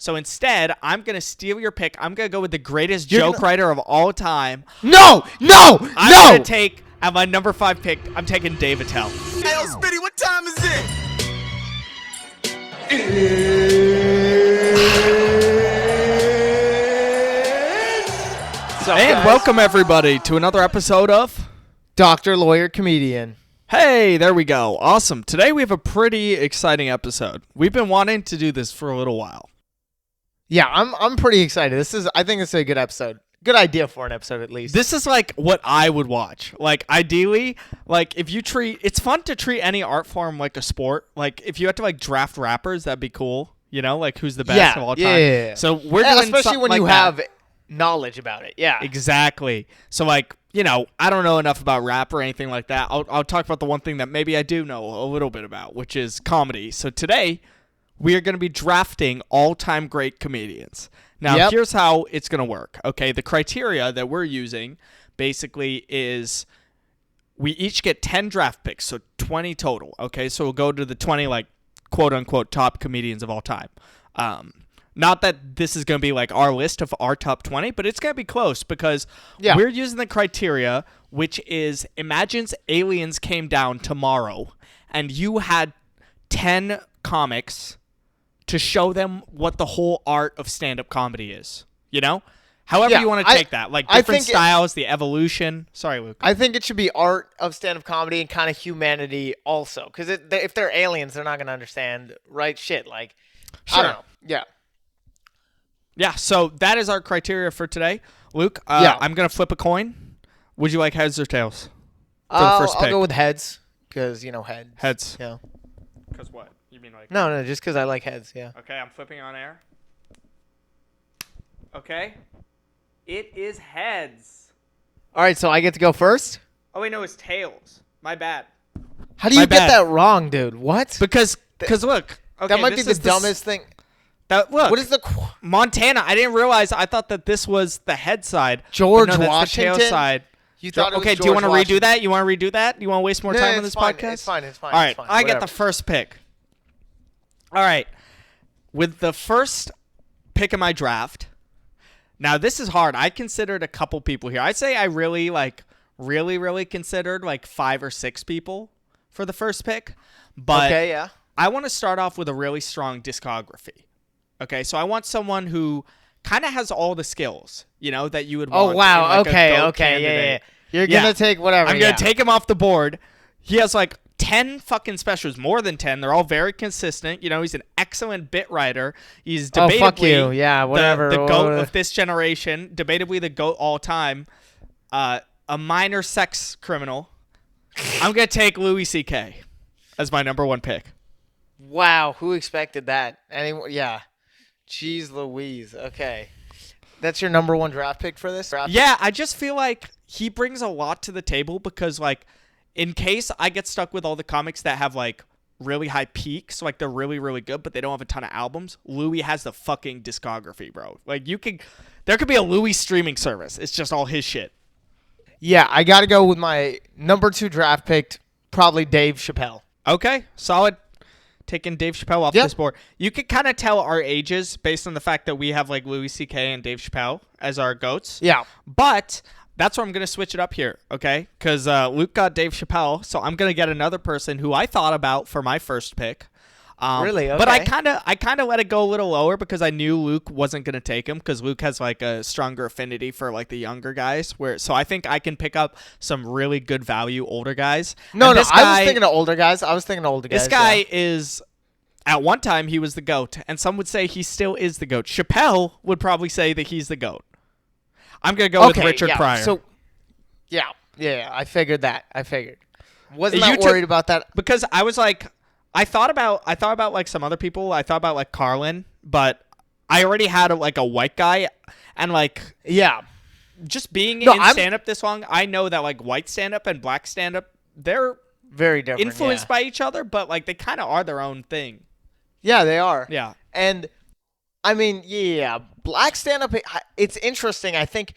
So instead, I'm going to steal your pick. I'm going to go with the greatest joke writer of all time. No! I'm going to take, at my number 5 pick, I'm taking Dave Attell. Hey, yo, Spitty, what time is it? And welcome, everybody, to another episode of Doctor, Lawyer, Comedian. Hey, there we go. Awesome. Today we have a pretty exciting episode. We've been wanting to do this for a little while. Yeah, I'm pretty excited. I think this is a good episode. Good idea for an episode, at least. This is like what I would watch. Like, ideally, like if you it's fun to treat any art form like a sport. Like, if you have to like draft rappers, that'd be cool. You know, like who's the best of all time. Yeah. So we're doing especially when like you that. have knowledge about it. Yeah. Exactly. So like, you know, I don't know enough about rap or anything like that. I'll talk about the one thing that maybe I do know a little bit about, which is comedy. So today, we are going to be drafting all-time great comedians. Now, Here's how it's going to work. Okay, the criteria that we're using basically is we each get 10 draft picks, so 20 total. Okay, so we'll go to the 20, like, quote-unquote top comedians of all time. Not that this is going to be like our list of our top 20, but it's going to be close because we're using the criteria, which is imagine aliens came down tomorrow and you had 10 comics to show them what the whole art of stand-up comedy is, you know? However you want to take that, like different styles, the evolution. Sorry, Luke. I think it should be art of stand-up comedy and kind of humanity also. Because if they're aliens, they're not going to understand right shit. Like, I don't know. Yeah. Yeah, so that is our criteria for today. Luke, I'm going to flip a coin. Would you like heads or tails for the first pick? I'll go with heads because, you know, heads. Heads. Yeah. Because what? You mean like... No, just because I like heads, yeah. Okay, I'm flipping on air. Okay. It is heads. All right, so I get to go first? Oh, wait, no, it's tails. My bad. How do you get that wrong, dude? What? Because look. Okay, that might be the dumbest thing. Look. What is the... Montana. I didn't realize. I thought that this was the head side. George Washington. That's the tail side. You thought okay, do you want to redo that? You want to redo that? You want to waste more time on this podcast? It's fine. All right, I get the first pick. All right. With the first pick of my draft, now this is hard. I considered a couple people here. I'd say I really considered like 5 or 6 people for the first pick. But I want to start off with a really strong discography. Okay, so I want someone who kind of has all the skills, you know, that you would want. Oh, wow. In like Okay. Yeah. You're going to take whatever. I'm going to take him off the board. He has like 10 fucking specials, more than 10. They're all very consistent. You know, he's an excellent bit writer. He's debatably fuck you. Yeah, whatever. the GOAT of this generation, debatably the GOAT all time, a minor sex criminal. I'm going to take Louie C.K. as my number 1 pick. Wow, who expected that? Anyone? Yeah. Jeez Louise. Okay. That's your number 1 draft pick for this? Yeah, I just feel like he brings a lot to the table because, like, in case I get stuck with all the comics that have, like, really high peaks, like, they're really, really good, but they don't have a ton of albums, Louie has the fucking discography, bro. Like, there could be a Louie streaming service. It's just all his shit. Yeah, I got to go with my number 2 draft pick, probably Dave Chappelle. Okay, solid. Taking Dave Chappelle off this board. You could kind of tell our ages based on the fact that we have like Louie C.K. and Dave Chappelle as our GOATs. Yeah. But that's where I'm going to switch it up here, okay? Because Luke got Dave Chappelle, so I'm going to get another person who I thought about for my first pick. Really? Okay. But I kind of let it go a little lower because I knew Luke wasn't going to take him because Luke has like a stronger affinity for like the younger guys. So I think I can pick up some really good value older guys. No, I was thinking of older guys. This guy is, at one time, he was the GOAT, and some would say he still is the GOAT. Chappelle would probably say that he's the GOAT. I'm going to go with Richard Pryor. So, yeah, I figured that. Wasn't that worried about that? Because I was like... I thought about like some other people. I thought about like Carlin, but I already had a white guy, and like just being in stand-up this long, I know that like white stand-up and black stand-up, they're very different, influenced by each other, but like they kind of are their own thing. Yeah, they are. Yeah, and I mean, black stand-up. It's interesting. I think.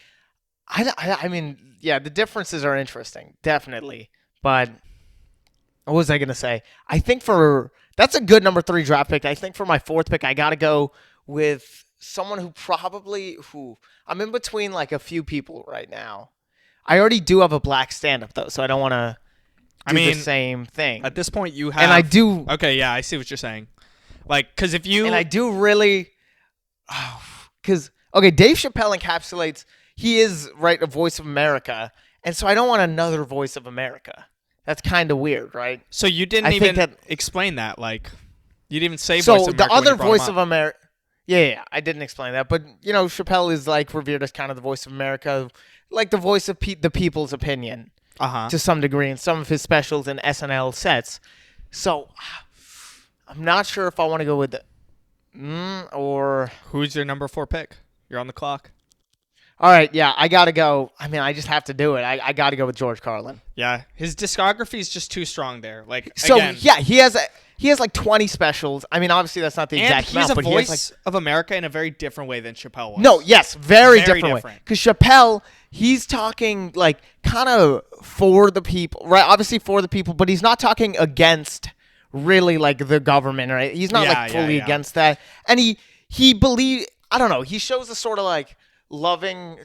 I mean, the differences are interesting, definitely, but. What was I going to say? I think that's a good number 3 draft pick. I think for my 4th pick, I got to go with someone who I'm in between like a few people right now. I already do have a black stand-up though, so I don't want to do the same thing. At this point, you have. And I do. Okay, yeah, I see what you're saying. Like, because if you. And I do really. Because Dave Chappelle encapsulates. He is a voice of America, and so I don't want another voice of America. That's kind of weird, right? So you didn't even explain that, like, you didn't even say so voice of America. So the other voice of America. Yeah, I didn't explain that, but Chappelle is like revered as kind of the voice of America, like the voice of the people's opinion. To some degree in some of his specials and SNL sets. So I'm not sure if I want to go with or who's your number 4 pick? You're on the clock. All right, yeah, I got to go. I mean, I just have to do it. I got to go with George Carlin. Yeah, his discography is just too strong there. Like, so again, yeah, he has like 20 specials. I mean, obviously that's not the exact amount, but he's a voice he has of America in a very different way than Chappelle was. No, yes, very different way. Because Chappelle, he's talking like kind of for the people, right? Obviously for the people, but he's not talking against really like the government, right? He's not fully against that. And he believes, I don't know, he shows a sort of like loving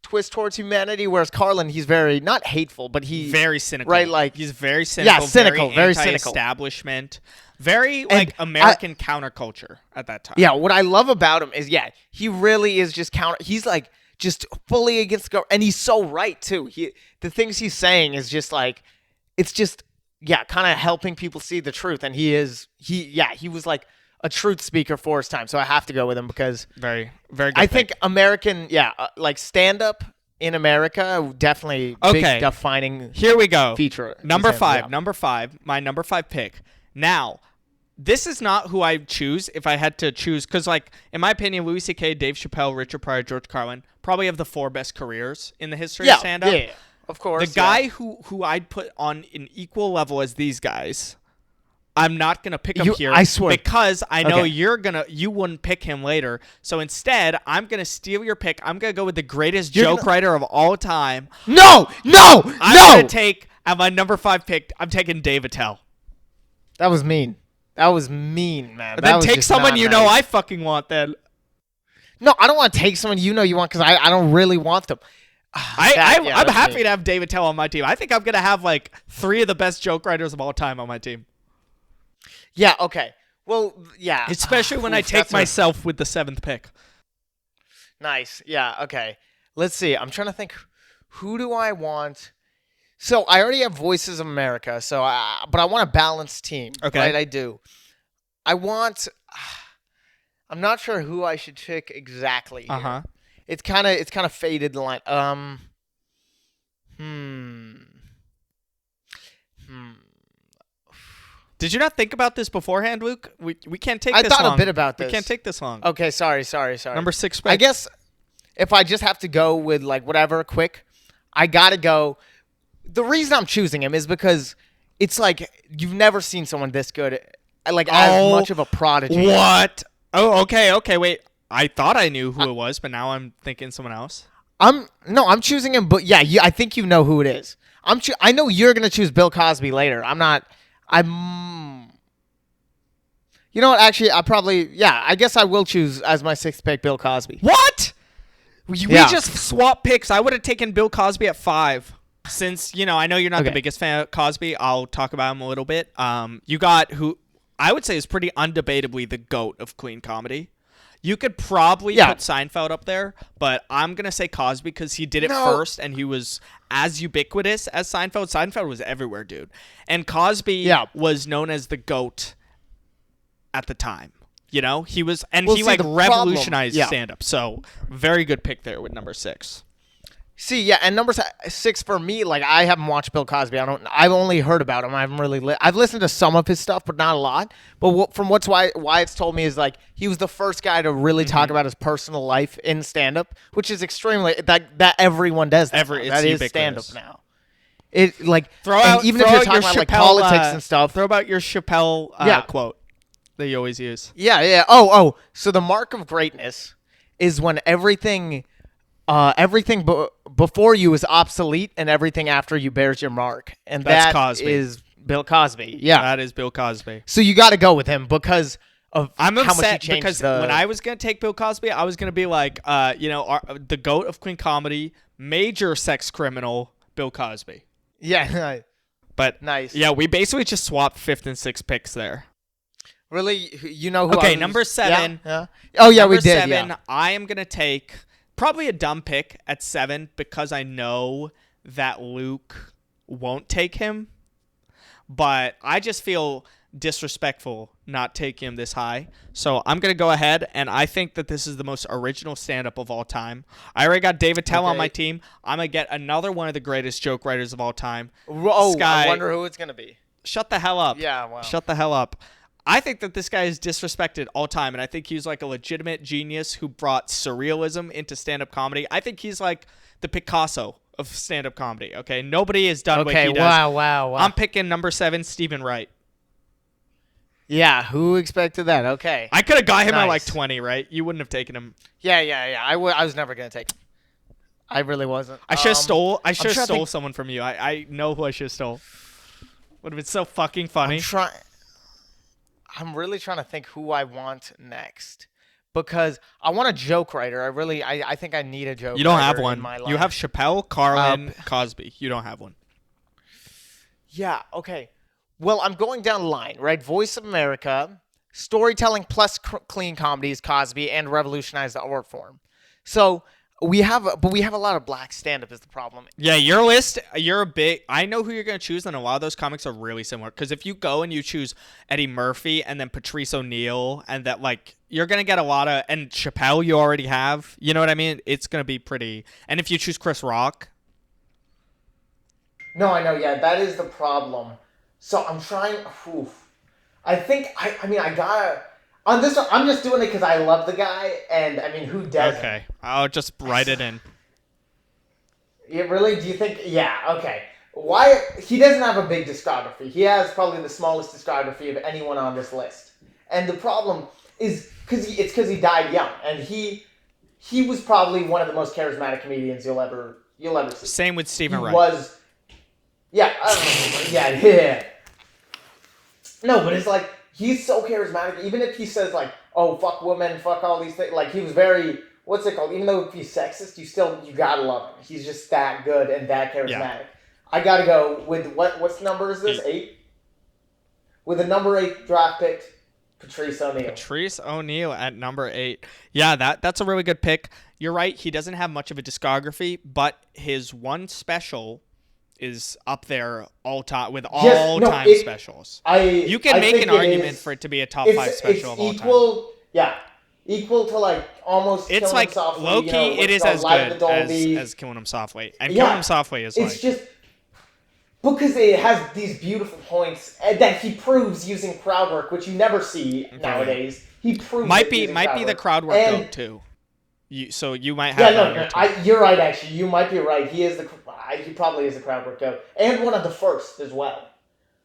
twist towards humanity, whereas Carlin, he's very not hateful, but he's very cynical, right? Like he's very cynical, yeah, cynical, very cynical, establishment, very like American counterculture at that time. Yeah, what I love about him is he really is just he's like just fully against the government, and he's so right too. The things he's saying is just like it's just kind of helping people see the truth, and he was like a truth speaker for his time, so I have to go with him because very, very good. I think American, like stand-up in America, definitely big defining. Here we go. Feature number 5, my number 5 pick. Now, this is not who I choose if I had to choose, because like in my opinion, Louie C.K., Dave Chappelle, Richard Pryor, George Carlin probably have the 4 best careers in the history of stand-up. Yeah, of course. The guy who I'd put on an equal level as these guys. I'm not going to pick him here. I swear. Because I know you wouldn't pick him later. So instead, I'm going to steal your pick. I'm going to go with the greatest joke writer of all time. No! I'm going to take, at my number 5 pick, I'm taking Dave Attell. That was mean. That was mean, man. Then take someone know I fucking want then. No, I don't want to take someone you want because I don't really want them. I'm happy to have Dave Attell on my team. I think I'm going to have like 3 of the best joke writers of all time on my team. Yeah, okay. Well, yeah. Especially when I take myself with the 7th pick. Nice. Yeah, okay. Let's see. I'm trying to think. Who do I want? So I already have Voices of America, but I want a balanced team. Okay. Right, I do. I'm not sure who I should pick exactly here. Uh-huh. It's kind of faded the line. Did you not think about this beforehand, Luke? We can't take this long. I thought a bit about this. We can't take this long. Okay, sorry. Number 6 pick. I guess if I just have to go with like whatever quick, I got to go. The reason I'm choosing him is because it's like you've never seen someone this good, like as much of a prodigy. What? Oh, okay, wait. I thought I knew who it was, but now I'm thinking someone else. I'm choosing him, but I think you know who it is. I know you're going to choose Bill Cosby later. You know what? Actually, I guess I will choose as my 6th pick Bill Cosby. What? We just swapped picks. I would have taken Bill Cosby at 5. Since, I know you're not the biggest fan of Cosby, I'll talk about him a little bit. You got who I would say is pretty undebatably the GOAT of clean comedy. You could probably put Seinfeld up there, but I'm going to say Cosby because he did it first and he was as ubiquitous as Seinfeld. Seinfeld was everywhere, dude. And Cosby was known as the GOAT at the time. He was, and he revolutionized stand-up. So very good pick there with number 6. See, and number 6 for me, like I haven't watched Bill Cosby. I've only heard about him. I haven't really. I've listened to some of his stuff, but not a lot. But from why it's told me is like he was the first guy to really talk about his personal life in stand-up, which is extremely that everyone does. That is stand-up now. It like even if you're talking about like politics and stuff. Throw about your Chappelle quote that you always use. Yeah. So the mark of greatness is when everything before you is obsolete and everything after you bears your mark. And that's that Cosby. Is Bill Cosby. Yeah. That is Bill Cosby. So you got to go with him because I'm how much he upset changed because when I was going to take Bill Cosby, I was going to be like, the GOAT of Queen Comedy, major sex criminal, Bill Cosby. Yeah. But Nice. yeah, we basically just swapped 5th and 6th picks there. Really? You know who? Okay, number 7. Yeah. Oh yeah, we Number did. 7, Yeah. I am going to take probably a dumb pick at 7 because I know that Luke won't take him. But I just feel disrespectful not taking him this high. So I'm going to go ahead, and I think that this is the most original stand-up of all time. I already got Dave Attell on my team. I'm going to get another one of the greatest joke writers of all time. Oh, Sky, I wonder who it's going to be. Shut the hell up. Yeah, wow. Shut the hell up. I think that this guy is disrespected all time, and I think he's like a legitimate genius who brought surrealism into stand-up comedy. I think he's like the Picasso of stand-up comedy, okay? Nobody has done what he does. Wow. I'm picking number 7, Steven Wright. Yeah, who expected that? Okay. I could have got him at Nice. like 20, right? You wouldn't have taken him. Yeah. I was never going to take him. I really wasn't. I should have stole trying to think- someone from you. I know who I should have stole. Would have been so fucking funny. I'm really trying to think who I want next. Because I want a joke writer. I think I need a joke writer. You don't have in one. my life. You have Chappelle, Carlin, Cosby. You don't have one. Yeah, okay. Well, I'm going down the line, right? Voice of America, storytelling plus clean comedies, Cosby, and revolutionize the art form. So we have a lot of black stand-up is the problem. Yeah, your list, I know who you're going to choose, and a lot of those comics are really similar. Because if you go and you choose Eddie Murphy and then Patrice O'Neal, and that, like, you're going to get a lot of, and Chappelle you already have, you know what I mean? It's going to be pretty, and if you choose Chris Rock. No, I know, yeah, that is the problem. So I'm trying, I think, I gotta, on this one, I'm just doing it because I love the guy, and, I mean, who doesn't? Okay, I'll just write it in. Yeah, really? Do you think? Yeah, okay. Why? He doesn't have a big discography. He has probably the smallest discography of anyone on this list. And the problem is because he died young, and he was probably one of the most charismatic comedians you'll ever see. Same with Steven Wright. Was, yeah, yeah. No, but it's like he's so charismatic. Even if he says like, "Oh, fuck women, fuck all these things," like he was very. What's it called? Even though if he's sexist, you gotta love him. He's just that good and that charismatic. Yeah. I gotta go with what's number is this? 8? With the number 8 draft pick, Patrice O'Neal. Patrice O'Neal at number 8. Yeah, that's a really good pick. You're right. He doesn't have much of a discography, but his one special is up there all-time specials. You can make an argument for it to be a top 5 special of all time. Yeah. Equal to like almost it's Killing like Him Softly. low-key, it is as good as Killing Him Softly. And Killing Him Softly is it's just because it has these beautiful points that he proves using crowd work, which you never see nowadays. He proves might be the crowd work goat too. So you might have you're right actually. You might be right. He probably is the crowd work goat. And one of the first as well.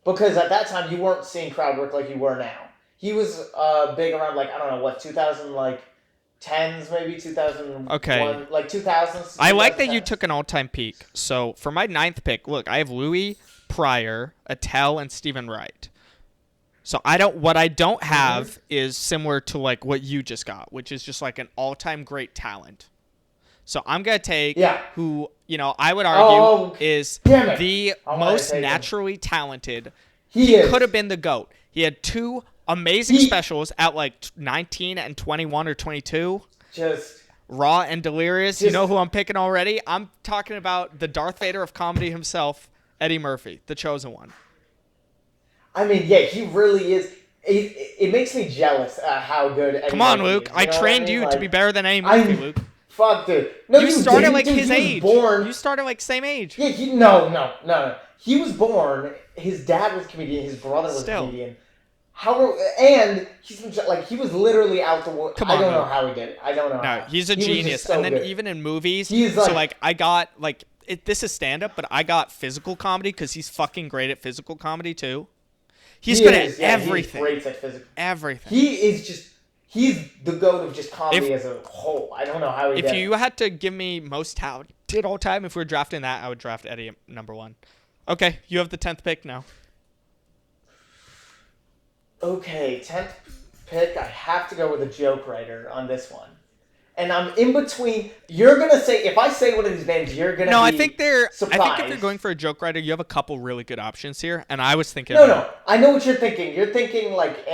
Because at that time you weren't seeing crowd work like you were now. He was big around, like, I don't know, what, 2010s, maybe 2001, okay. Like 2000s. I like that you took an all-time peak. So for my 9th pick, look, I have Louie, Pryor, Attell, and Steven Wright. So what I don't have is similar to like what you just got, which is just like an all-time great talent. So I'm gonna take who I would argue is the most naturally talented. He could have been the GOAT. He had 2 amazing specials at like 19 and 21 or 22. Just Raw and Delirious. You know who I'm picking already? I'm talking about the Darth Vader of comedy himself, Eddie Murphy, the chosen one. I mean, yeah, he really is. It makes me jealous how good Eddie Come on, Murphy Luke. is. I trained you to be better than Eddie Murphy, Luke. Fuck, dude. No, you started like his age. Born... You started like same age. Yeah, no. He was born. His dad was a comedian. His brother was a comedian. And he's been like he was literally out the world. I don't know how he did it. I don't know. No, he's a genius. So and then even in movies, I got this is stand up, but I got physical comedy because he's fucking great at physical comedy too. He's good at everything. He's great at physical. Everything. He's the GOAT of just comedy as a whole. I don't know how he did it. If you had to give me most talented all time, if we were drafting that, I would draft Eddie at number 1. Okay, you have the 10th pick now. Okay, 10th pick, I have to go with a joke writer on this one. And I'm in between. You're going to say, if I say one of these names, you're going to No, be I think surprised. if you're going for a joke writer, you have a couple really good options here. And I was thinking. No. I know what you're thinking. You're thinking like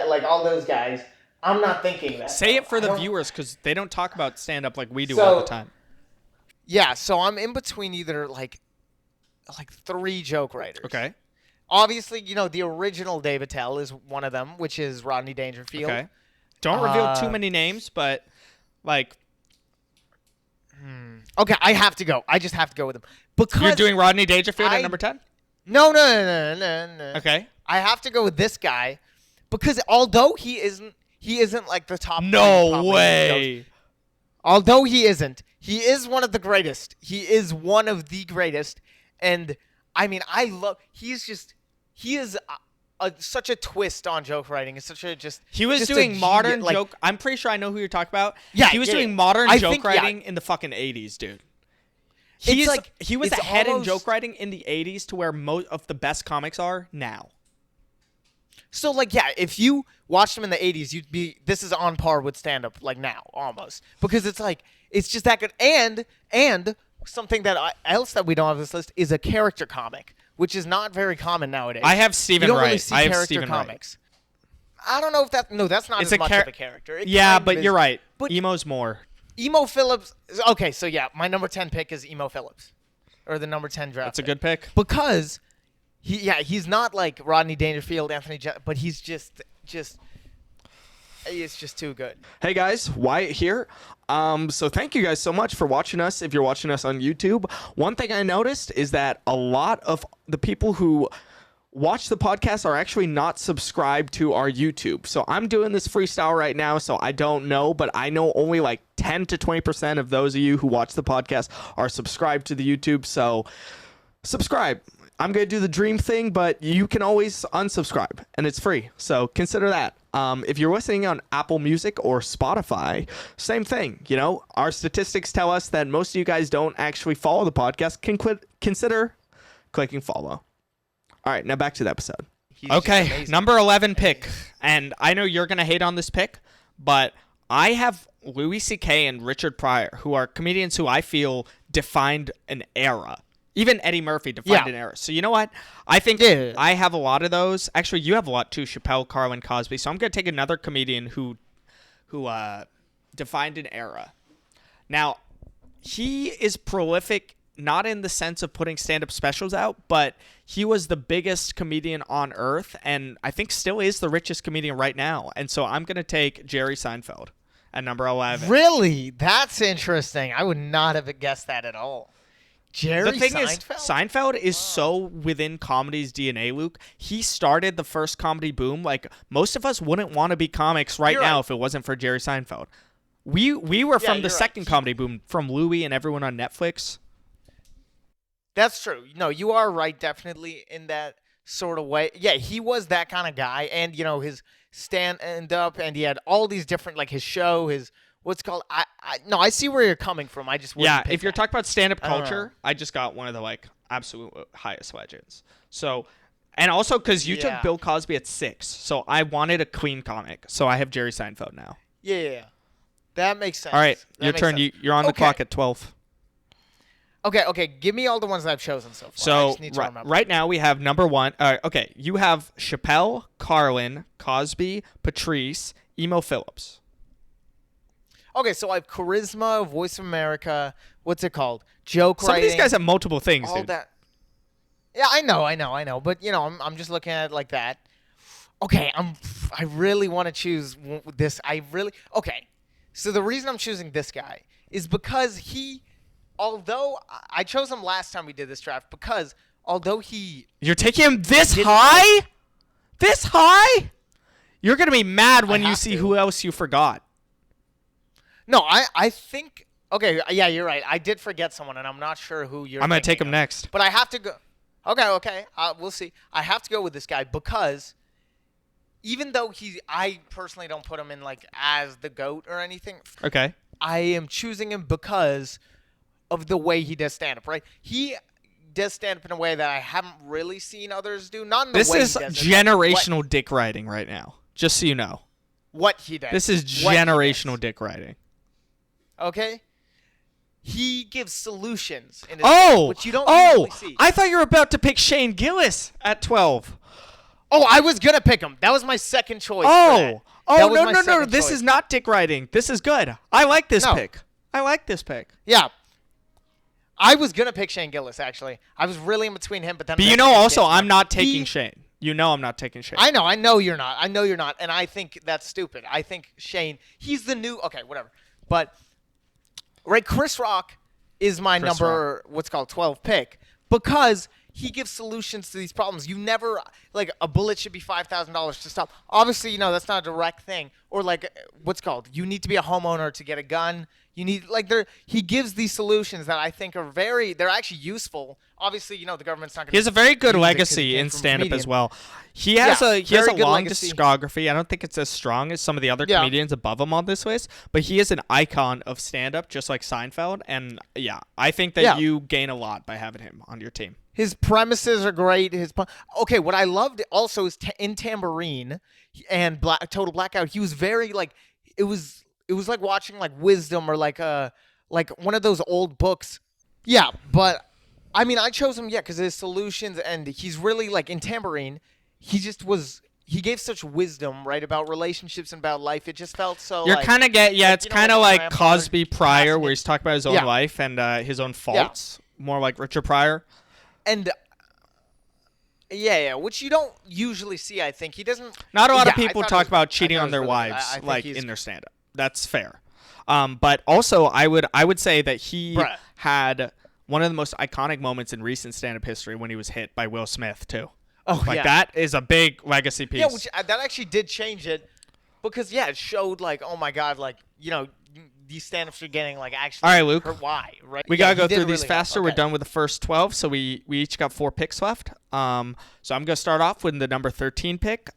like all those guys. I'm not thinking that. Say it for the viewers because they don't talk about stand-up like we do all the time. Yeah, so I'm in between either like 3 joke writers. Okay. Obviously, the original Dave Attell is one of them, which is Rodney Dangerfield. Okay. Don't reveal too many names, but like. Okay, I have to go. I just have to go with him. Because you're doing Rodney Dangerfield at number 10? No. Okay. I have to go with this guy because although he isn't like the top. No way. Although he isn't, he is one of the greatest. He is one of the greatest, and I mean, he is such a twist on joke writing. It's such a He was doing modern joke. I'm pretty sure I know who you're talking about. Yeah, he was doing modern joke writing in the fucking 80s, dude. He was ahead in joke writing in the 80s to where most of the best comics are now. So, if you watched him in the 80s, this is on par with stand-up, now, almost. Because it's just that good. And something else that we don't have on this list is a character comic, which is not very common nowadays. I have Steven Wright. You don't really see character comics. I don't know if that's not as much of a character. But you're right. But Emo's more. Emo Philips. Okay, so yeah, my number 10 pick is Emo Philips. Or the number 10 draft. That's a good pick. Because... he's not like Rodney Dangerfield, Anthony but he's just it's just too good. Hey guys, Wyatt here. So thank you guys so much for watching us. If you're watching us on YouTube, one thing I noticed is that a lot of the people who watch the podcast are actually not subscribed to our YouTube. So I'm doing this freestyle right now, so I don't know, but I know only 10 to 20% of those of you who watch the podcast are subscribed to the YouTube. So subscribe. I'm going to do the dream thing, but you can always unsubscribe, and it's free, so consider that. If you're listening on Apple Music or Spotify, same thing. Our statistics tell us that most of you guys don't actually follow the podcast. Consider clicking follow. All right, now back to the episode. Okay, number 11 pick, and I know you're going to hate on this pick, but I have Louie C.K. and Richard Pryor, who are comedians who I feel defined an era. Even Eddie Murphy defined an era. So you know what? I think I have a lot of those. Actually, you have a lot too. Chappelle, Carlin, Cosby. So I'm going to take another comedian who defined an era. Now, he is prolific, not in the sense of putting stand-up specials out, but he was the biggest comedian on earth, and I think still is the richest comedian right now. And so I'm going to take Jerry Seinfeld at number 11. Really? That's interesting. I would not have guessed that at all. Jerry the thing Seinfeld? is, Seinfeld is so within comedy's DNA, Luke. He started the first comedy boom. Most of us wouldn't want to be comics right now if it wasn't for Jerry Seinfeld. We were from the second comedy boom, from Louie and everyone on Netflix. That's true. No, you are right, definitely, in that sort of way. Yeah, he was that kind of guy, and, his stand-up, and he had all these different, his show, his... What's called? I see where you're coming from. I just wouldn't pick if you're that. talking about stand-up culture, I just got one of the absolute highest legends. So, and also because you took Bill Cosby at 6, so I wanted a clean comic. So I have Jerry Seinfeld now. Yeah. That makes sense. All right, your turn. You're on the clock at 12. Okay. Give me all the ones that I've chosen so far. So I just need to remember. Right now we have number 1. Okay, you have Chappelle, Carlin, Cosby, Patrice, Emo Philips. Okay, so I have Charisma, Voice of America. What's it called? Joke writing. Some of these guys have multiple things, all dude. that. Yeah, I know. But I'm just looking at it like that. Okay, I really want to choose this. Okay. So the reason I'm choosing this guy is because although I chose him last time we did this draft, because although You're taking him this high? This high? You're gonna be mad when you see who else you forgot. No, I think... Okay, yeah, you're right. I did forget someone, and I'm not sure who you're I'm going to take him of. next. But I have to go... Okay. We'll see. I have to go with this guy because even though I personally don't put him in, as the GOAT or anything... Okay. I am choosing him because of the way he does stand-up, right? He does stand-up in a way that I haven't really seen others do. Not in the way he does it. This is generational dick riding right now, just so you know. what he does. This is what he generational does. dick riding. Okay? He gives solutions in his stand-up, which you don't usually see. I thought you were about to pick Shane Gillis at 12. Oh, I was going to pick him. That was my second choice. Oh, no. This is not dick riding. This is good. I like this pick. I like this pick. Yeah. I was going to pick Shane Gillis, actually. I was really in between him, but then... But you know also, I'm not taking Shane. You know I'm not taking Shane. I know you're not. And I think that's stupid. I think Shane, he's the new... Okay, whatever. But, right, Chris Rock is my number, 12 pick, because he gives solutions to these problems. You never... Like, a bullet should be $5,000 to stop. Obviously, that's not a direct thing. Or, like, you need to be a homeowner to get a gun. You need, he gives these solutions that I think are they're actually useful. Obviously, the government's not going to... He has a very good legacy in stand-up as well. He has a long discography. I don't think it's as strong as some of the other comedians above him on this list, but he is an icon of stand-up, just like Seinfeld. And, I think that you gain a lot by having him on your team. His premises are great. Okay, what I loved also is in Tambourine and Total Blackout, he was very, it was like watching Wisdom or like one of those old books. Yeah, but I mean, I chose him because of his solutions, and he's really in Tambourine. He gave such wisdom, right, about relationships and about life. It just felt so. You're kind of it's kind of like Cosby Pryor, where he's talking about his own life and his own faults, more like Richard Pryor. And which you don't usually see. I think he doesn't. Not a lot of people talk about cheating on their wives in their stand-up. That's fair. But also, I would say that he had one of the most iconic moments in recent stand-up history when he was hit by Will Smith, too. Oh, that is a big legacy piece. Yeah, which that actually did change it because, it showed, oh, my God, these stand-ups are getting, actually... All right, Luke. Why, right? We got to go through these faster. Okay. We're done with the first 12, so we each got 4 picks left. So I'm going to start off with the number 13 pick.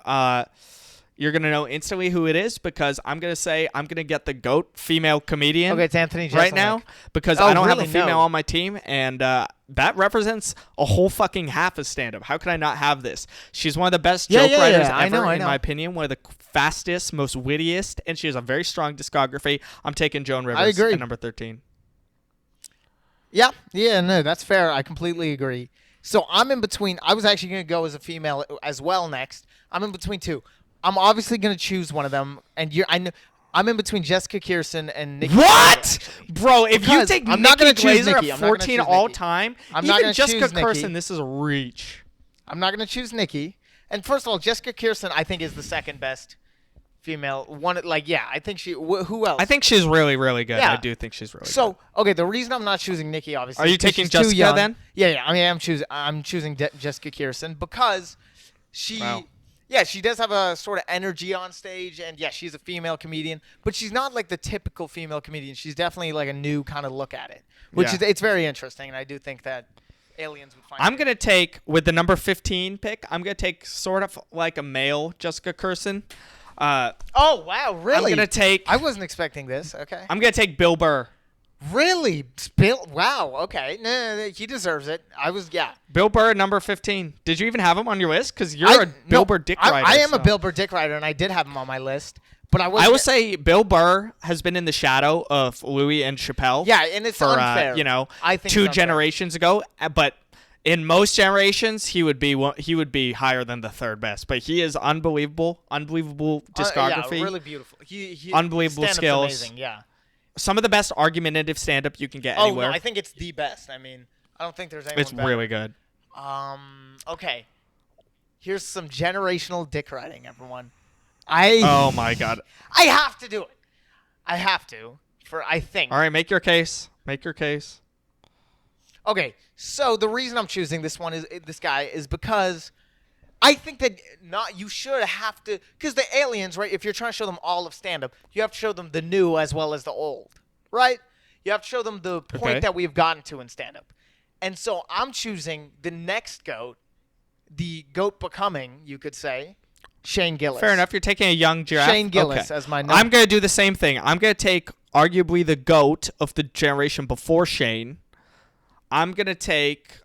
You're going to know instantly who it is because I'm going to get the GOAT female comedian. Okay, it's Anthony Jeselnik. Right now because I don't have a female on my team, and that represents a whole fucking half of stand-up. How could I not have this? She's one of the best joke writers ever, in my opinion. One of the fastest, most wittiest, and she has a very strong discography. I'm taking Joan Rivers at number 13. Yeah, no, that's fair. I completely agree. So I'm in between. I was actually going to go as a female as well next. I'm in between two. I'm obviously going to choose one of them, and I'm in between Jessica Kirson and Nikki. What? Bro, if you take I'm not Nikki going to choose Glaser Nikki. at 14 all time, even Jessica Kirson, Nikki. this is a reach. I'm not going to choose Nikki. And first of all, Jessica Kirson, I think, is the second best female one. I think she. Who else? I think she's really, really good. Yeah. I do think she's really good. So, okay, the reason I'm not choosing Nikki, obviously, are you taking Jessica then? Yeah. I mean, I'm choosing Jessica Kirson because she. Wow. Yeah, she does have a sort of energy on stage, and she's a female comedian, but she's not like the typical female comedian. She's definitely like a new kind of look at it, which is it's very interesting, and I do think that aliens would find. I'm gonna take with the number 15 pick. I'm gonna take sort of like a male Jessica Kirson. Oh wow, really? I'm gonna take. I wasn't expecting this. Okay. I'm gonna take Bill Burr. Really? Bill? Wow. Okay. No, he deserves it. Bill Burr, number 15. Did you even have him on your list? Because you're a Bill Burr dick rider. I am a Bill Burr dick rider, and I did have him on my list. But I will say Bill Burr has been in the shadow of Louie and Chappelle. Yeah, and it's unfair. I think 2 generations ago. But in most generations, he would be higher than the third best. But he is unbelievable discography. Really beautiful. He unbelievable skills. Amazing. Yeah. Some of the best argumentative stand-up you can get anywhere. No, I think it's the best. I mean, I don't think there's anyone It's better. really good. Okay. Here's some generational dick riding, everyone. Oh, my God. I have to do it. I have to. I think. All right, make your case. Make your case. Okay, so the reason I'm choosing this guy is because I think that you should have to, because the aliens, right, if you're trying to show them all of stand-up, you have to show them the new as well as the old, right? You have to show them the point that we've gotten to in stand-up. And so I'm choosing the next GOAT, the GOAT becoming, you could say, Shane Gillis. Fair enough. You're taking a young giraffe. Shane Gillis as my number. I'm going to do the same thing. I'm going to take arguably the GOAT of the generation before Shane. I'm going to take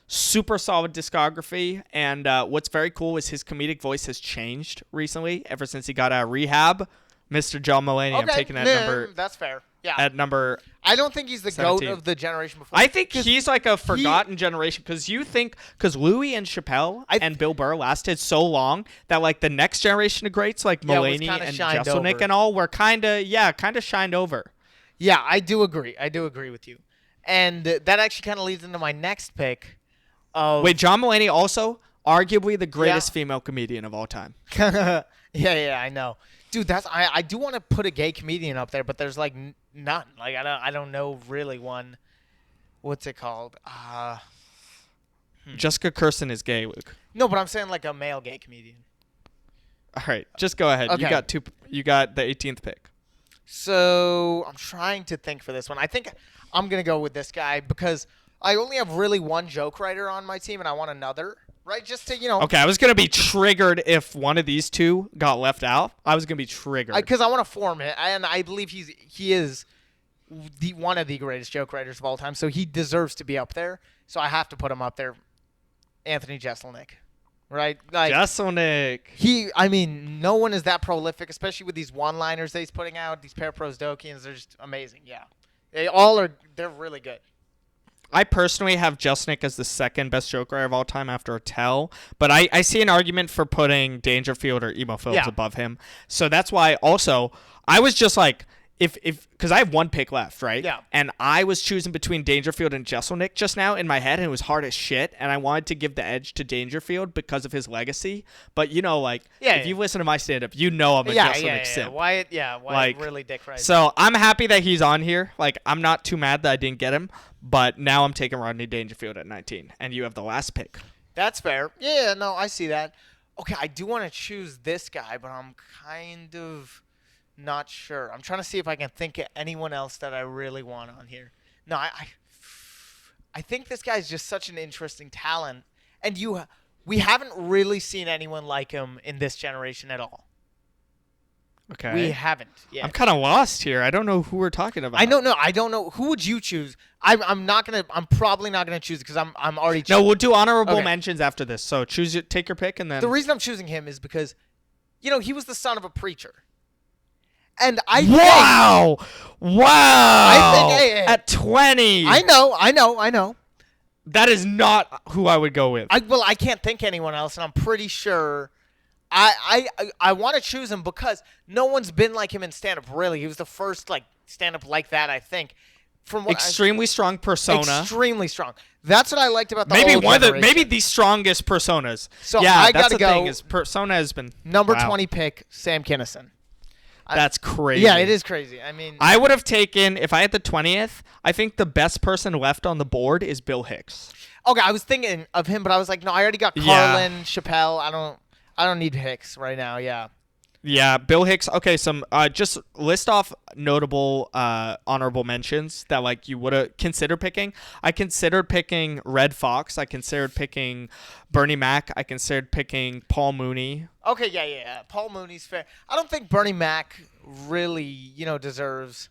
super solid discography, and what's very cool is his comedic voice has changed recently ever since he got out of rehab. Mr. John Mulaney, I'm taking that number. That's fair. Yeah. At number I don't think he's the 17. GOAT of the generation before. I think he's like a forgotten generation because Louie and Chappelle and Bill Burr lasted so long that like the next generation of greats like Mulaney and Jeselnik and all were kind of shined over. Yeah, I do agree. I do agree with you. And that actually kind of leads into my next pick. Wait, John Mulaney also arguably the greatest female comedian of all time. Yeah, I know. Dude, I do want to put a gay comedian up there, but there's like none. Like I don't know really one. What's it called? Jessica Kirson is gay, Luke. No, but I'm saying like a male gay comedian. All right, just go ahead. Okay. You got the 18th pick. So I'm trying to think for this one. I think I'm gonna go with this guy because I only have really one joke writer on my team, and I want another. Right, just to Okay, I was gonna be triggered if one of these two got left out. I was gonna be triggered because I want to form it, and I believe he is one of the greatest joke writers of all time, so he deserves to be up there. So I have to put him up there. Anthony Jeselnik, right? Like Jeselnik. I mean, no one is that prolific, especially with these one-liners that he's putting out. These Paraprosdokians, they're just amazing. Yeah, they're really good. I personally have Jeselnik as the second best joke writer of all time after Attell, but I see an argument for putting Dangerfield or Emo Philips above him. So that's why also I was just like, because I have one pick left, right? Yeah. And I was choosing between Dangerfield and Jeselnik just now in my head, and it was hard as shit, and I wanted to give the edge to Dangerfield because of his legacy. But if you listen to my stand-up, I'm a Jeselnik simp. Wyatt really dick right. So I'm happy that he's on here. Like, I'm not too mad that I didn't get him. But now I'm taking Rodney Dangerfield at 19, and you have the last pick. That's fair. Yeah, no, I see that. Okay, I do want to choose this guy, but I'm kind of not sure. I'm trying to see if I can think of anyone else that I really want on here. No, I think this guy's just such an interesting talent, and we haven't really seen anyone like him in this generation at all. Okay. We haven't yet. I'm kind of lost here. I don't know who we're talking about. I don't know. Who would you choose? I'm probably not gonna choose it because I'm already. No, we'll do honorable mentions after this. So take your pick, and then. The reason I'm choosing him is because, he was the son of a preacher, and I. Wow! I think hey, at 20. I know. That is not who I would go with. I can't think anyone else, and I'm pretty sure. I want to choose him because no one's been like him in stand-up, really. He was the first stand-up like that, I think. Extremely strong persona. Extremely strong. That's what I liked about the maybe the strongest personas. So yeah, I that's gotta the go. thing is persona has been number 20 pick, Sam Kinison. That's crazy. Yeah, it is crazy. I mean, I would have taken if I had the 20th. I think the best person left on the board is Bill Hicks. Okay, I was thinking of him, but I was like, no, I already got Carlin, Chappelle. I don't need Hicks right now. Yeah. Yeah, Bill Hicks. Okay, just list off notable honorable mentions that you would have considered picking. I considered picking Red Fox. I considered picking Bernie Mac. I considered picking Paul Mooney. Okay, yeah. Paul Mooney's fair. I don't think Bernie Mac really, deserves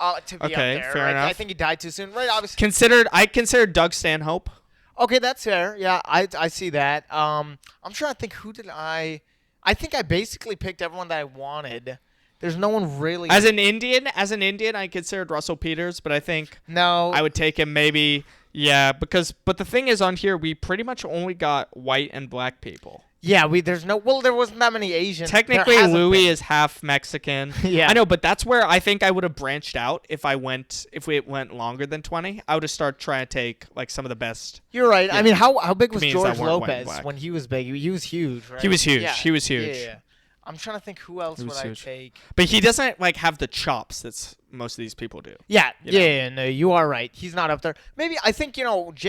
to be up there. Fair enough. I think he died too soon. Right, obviously. I considered Doug Stanhope. Okay, that's fair. Yeah, I see that. I'm trying to think who did I think I basically picked everyone that I wanted. There's no one really. As an Indian, I considered Russell Peters, but I think no, I would take him maybe. Yeah, but the thing is on here we pretty much only got white and black people. Yeah, there wasn't that many Asians. Technically, Louie is half Mexican. Yeah, I know, but that's where I think I would have branched out if we went longer than 20. I would have started trying to take some of the best. You're right. Yeah, I mean, how big was George Lopez when he was big? He was huge, right? He was huge. Yeah. He was huge. Yeah. I'm trying to think who else would I take. But he doesn't have the chops that most of these people do. Yeah, no, you are right. He's not up there. Maybe I think Jim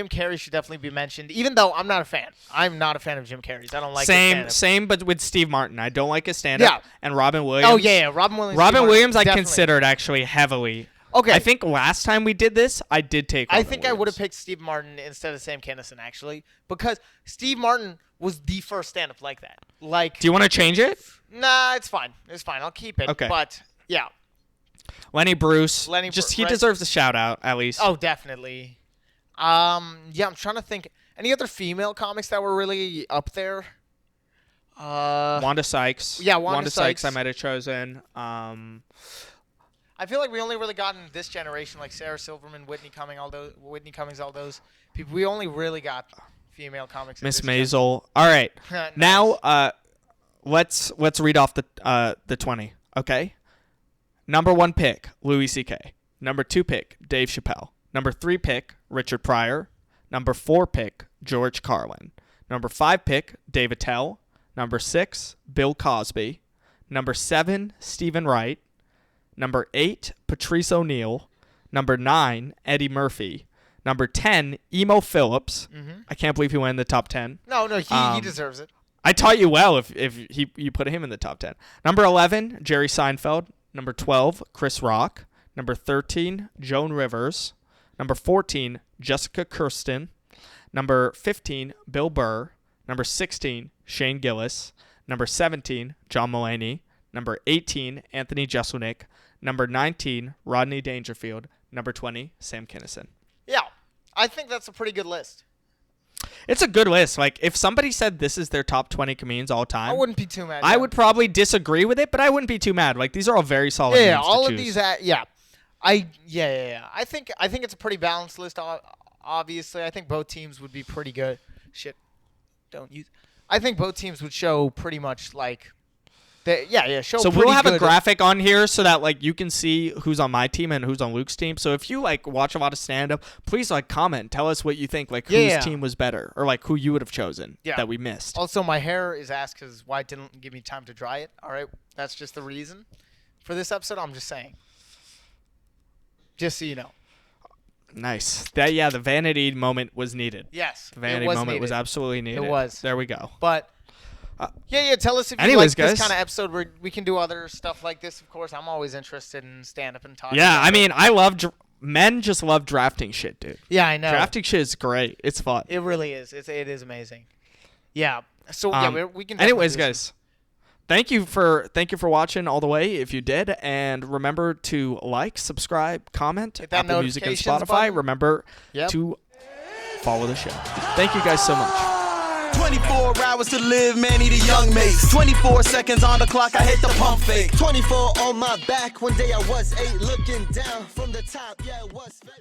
Carrey should definitely be mentioned, even though I'm not a fan. I'm not a fan of Jim Carrey's. I don't like his stand-up. Same, but with Steve Martin, I don't like his stand-up. Yeah. And Robin Williams. Oh yeah, Robin Williams. Robin Williams, I considered actually heavily. Okay. I think last time we did this, I did take. Robin Williams. I would have picked Steve Martin instead of Sam Kinison actually, because Steve Martin was the first stand-up like that. Do you want to change it? Nah, it's fine. I'll keep it. Okay. But yeah. Lenny Bruce. He deserves a shout out at least. Oh, definitely. Yeah, I'm trying to think. Any other female comics that were really up there? Wanda Sykes. Yeah, Wanda Sykes. I might have chosen. I feel like we only really got in this generation, like Sarah Silverman, Whitney Cummings, all those people. We only really got female comics. Miss Maisel. All right. Nice. Now, let's read off the 20. Okay. Number 1 pick, Louie C.K. Number 2 pick, Dave Chappelle. Number 3 pick, Richard Pryor. Number 4 pick, George Carlin. Number 5 pick, Dave Attell. Number 6, Bill Cosby. Number 7, Steven Wright. Number 8, Patrice O'Neal. Number 9, Eddie Murphy. Number 10, Emo Philips. I can't believe he went in the top 10. No, he deserves it. I taught you well if you put him in the top 10. Number 11, Jerry Seinfeld. Number 12, Chris Rock. Number 13, Joan Rivers. Number 14, Jessica Kirson. Number 15, Bill Burr. Number 16, Shane Gillis. Number 17, John Mulaney. Number 18, Anthony Jeselnik. Number 19, Rodney Dangerfield. Number 20, Sam Kinison. Yeah, I think that's a pretty good list. It's a good list. Like, if somebody said this is their top 20 comedians all time, I wouldn't be too mad. I would probably disagree with it, but I wouldn't be too mad. Like, these are all very solid Yeah, names all to of choose. these. Yeah. I think it's a pretty balanced list. Obviously, I think both teams would be pretty good. Shit, don't use. I think both teams would show pretty much like. Show. So pretty we'll have good. a graphic on here so that like you can see who's on my team and who's on Luke's team. So if you like watch a lot of stand up, please like comment, tell us what you think, like whose team was better or like who you would have chosen that we missed. Also, my hair is asked because Wyatt didn't give me time to dry it. All right, that's just the reason for this episode. I'm just saying, just so you know. Nice. The vanity moment was needed. Yes, the vanity moment was absolutely needed. It was. There we go. But. Tell us if you anyways, like this guys, kind of episode where we can do other stuff like this. Of course, I'm always interested in stand-up and talking. Yeah, about I mean, I love men just love drafting shit, dude. Yeah, I know. Drafting shit is great. It's fun. It really is. It is amazing. Yeah. So we can. Anyways, guys, thank you for watching all the way. If you did, and remember to like, subscribe, comment, hit that Apple Music and notifications Spotify. button. Remember to follow the show. Thank you guys so much. 24 hours to live, man, need a young mate. 24 seconds on the clock, I hit the pump fake. 24 on my back, one day I was 8, looking down from the top, yeah, it was fake.